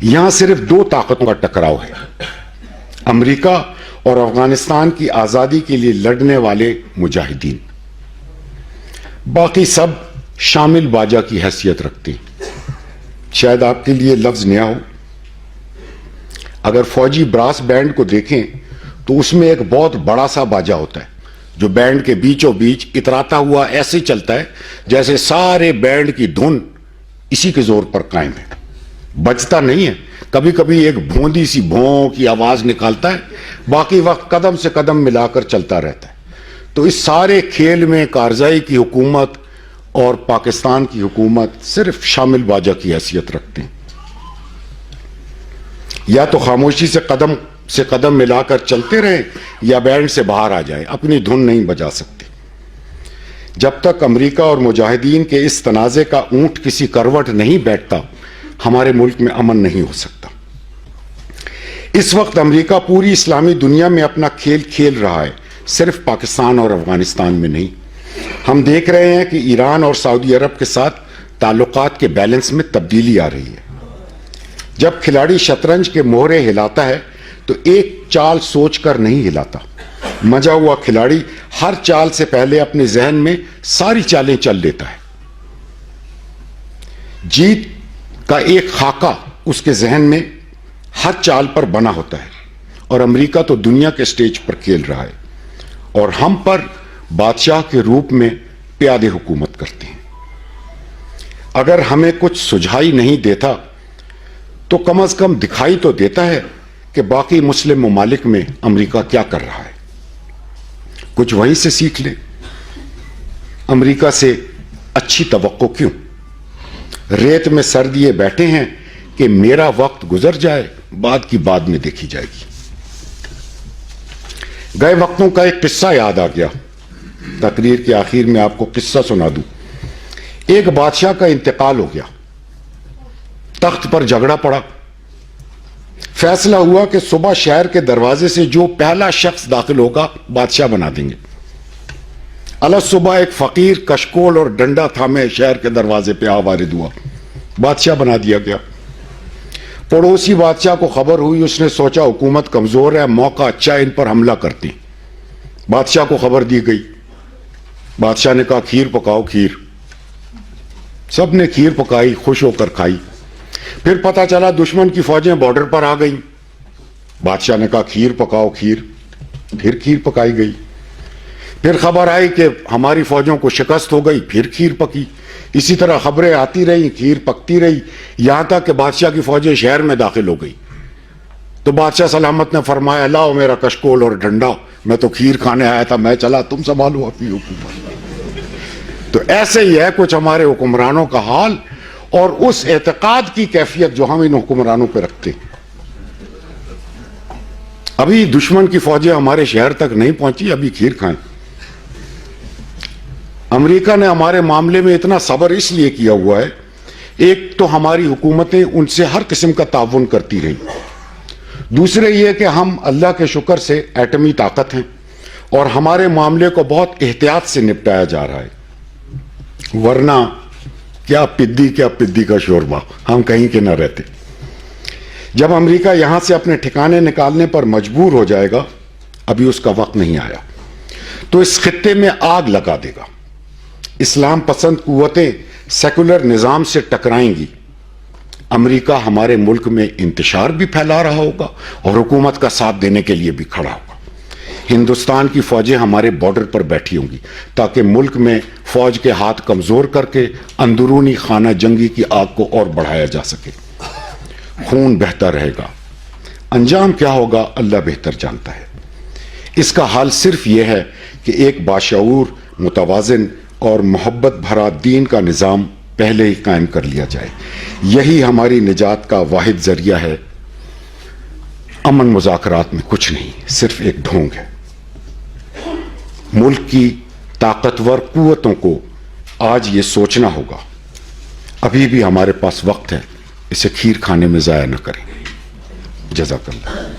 یہاں صرف دو طاقتوں کا ٹکراؤ ہے، امریکہ اور افغانستان کی آزادی کے لیے لڑنے والے مجاہدین۔ باقی سب شامل باجا کی حیثیت رکھتے ہیں۔ شاید آپ کے لیے لفظ نیا ہو، اگر فوجی براس بینڈ کو دیکھیں تو اس میں ایک بہت بڑا سا باجا ہوتا ہے جو بینڈ کے بیچوں بیچ اتراتا ہوا ایسے چلتا ہے جیسے سارے بینڈ کی دھن اسی کے زور پر قائم ہے، بجتا نہیں ہے، کبھی کبھی ایک بھوندی سی بھوں کی آواز نکالتا ہے، باقی وقت قدم سے قدم ملا کر چلتا رہتا ہے۔ تو اس سارے کھیل میں کارزائی کی حکومت اور پاکستان کی حکومت صرف شامل باجا کی حیثیت رکھتے ہیں، یا تو خاموشی سے قدم ملا کر چلتے رہیں یا بینڈ سے باہر آ جائیں، اپنی دھن نہیں بجا سکتے۔ جب تک امریکہ اور مجاہدین کے اس تنازع کا اونٹ کسی کروٹ نہیں بیٹھتا، ہمارے ملک میں امن نہیں ہو سکتا۔ اس وقت امریکہ پوری اسلامی دنیا میں اپنا کھیل کھیل رہا ہے، صرف پاکستان اور افغانستان میں نہیں۔ ہم دیکھ رہے ہیں کہ ایران اور سعودی عرب کے ساتھ تعلقات کے بیلنس میں تبدیلی آ رہی ہے۔ جب کھلاڑی شطرنج کے مہرے ہلاتا ہے تو ایک چال سوچ کر نہیں ہلاتا، مجا ہوا کھلاڑی ہر چال سے پہلے اپنے ذہن میں ساری چالیں چل لیتا ہے، جیت کا ایک خاکہ اس کے ذہن میں ہر چال پر بنا ہوتا ہے۔ اور امریکہ تو دنیا کے سٹیج پر کھیل رہا ہے اور ہم پر بادشاہ کے روپ میں پیادے حکومت کرتے ہیں۔ اگر ہمیں کچھ سجھائی نہیں دیتا تو کم از کم دکھائی تو دیتا ہے کہ باقی مسلم ممالک میں امریکہ کیا کر رہا ہے، کچھ وہیں سے سیکھ لیں۔ امریکہ سے اچھی توقع کیوں؟ ریت میں سر دیے بیٹھے ہیں کہ میرا وقت گزر جائے، بعد کی بعد میں دیکھی جائے گی۔ گئے وقتوں کا ایک قصہ یاد آ گیا، تقریر کے آخر میں آپ کو قصہ سنا دوں۔ ایک بادشاہ کا انتقال ہو گیا، تخت پر جھگڑا پڑا، فیصلہ ہوا کہ صبح شہر کے دروازے سے جو پہلا شخص داخل ہوگا بادشاہ بنا دیں گے۔ الگ صبح ایک فقیر کشکول اور ڈنڈا تھامے شہر کے دروازے پہ وارد ہوا، بادشاہ بنا دیا گیا۔ پڑوسی بادشاہ کو خبر ہوئی، اس نے سوچا حکومت کمزور ہے، موقع اچھا ہے، ان پر حملہ کرتے ہیں۔ بادشاہ کو خبر دی گئی، بادشاہ نے کہا کھیر پکاؤ، کھیر۔ سب نے کھیر پکائی، خوش ہو کر کھائی۔ پھر پتہ چلا دشمن کی فوجیں بارڈر پر آ گئیں، بادشاہ نے کہا کھیر پکاؤ، کھیر۔ پھر کھیر پکائی گئی۔ پھر خبر آئی کہ ہماری فوجوں کو شکست ہو گئی، پھر کھیر پکی۔ اسی طرح خبریں آتی رہیں، کھیر پکتی رہی، یہاں تک کہ بادشاہ کی فوجیں شہر میں داخل ہو گئی۔ تو بادشاہ سلامت نے فرمایا لاؤ میرا کشکول اور ڈنڈا، میں تو کھیر کھانے آیا تھا، میں چلا، تم سنبھالو اپنی حکومت۔ تو ایسے ہی ہے کچھ ہمارے حکمرانوں کا حال اور اس اعتقاد کی کیفیت جو ہم ان حکمرانوں پہ رکھتے ہیں۔ ابھی دشمن کی فوجیں ہمارے شہر تک نہیں پہنچی، ابھی کھیر کھائیں۔ امریکہ نے ہمارے معاملے میں اتنا صبر اس لیے کیا ہوا ہے، ایک تو ہماری حکومتیں ان سے ہر قسم کا تعاون کرتی رہی، دوسرے یہ کہ ہم اللہ کے شکر سے ایٹمی طاقت ہیں اور ہمارے معاملے کو بہت احتیاط سے نپٹایا جا رہا ہے، ورنہ کیا پدی کا شوربہ، ہم کہیں کے نہ رہتے۔ جب امریکہ یہاں سے اپنے ٹھکانے نکالنے پر مجبور ہو جائے گا، ابھی اس کا وقت نہیں آیا، تو اس خطے میں آگ لگا دے گا۔ اسلام پسند قوتیں سیکولر نظام سے ٹکرائیں گی، امریکہ ہمارے ملک میں انتشار بھی پھیلا رہا ہوگا اور حکومت کا ساتھ دینے کے لیے بھی کھڑا ہوگا۔ ہندوستان کی فوجیں ہمارے بارڈر پر بیٹھی ہوں گی تاکہ ملک میں فوج کے ہاتھ کمزور کر کے اندرونی خانہ جنگی کی آگ کو اور بڑھایا جا سکے۔ خون بہتا رہے گا، انجام کیا ہوگا اللہ بہتر جانتا ہے۔ اس کا حال صرف یہ ہے کہ ایک باشعور، متوازن اور محبت بھرا دین کا نظام پہلے ہی قائم کر لیا جائے، یہی ہماری نجات کا واحد ذریعہ ہے۔ امن مذاکرات میں کچھ نہیں، صرف ایک ڈھونگ ہے۔ ملک کی طاقتور قوتوں کو آج یہ سوچنا ہوگا، ابھی بھی ہمارے پاس وقت ہے، اسے کھیر کھانے میں ضائع نہ کریں۔ جزاک اللہ۔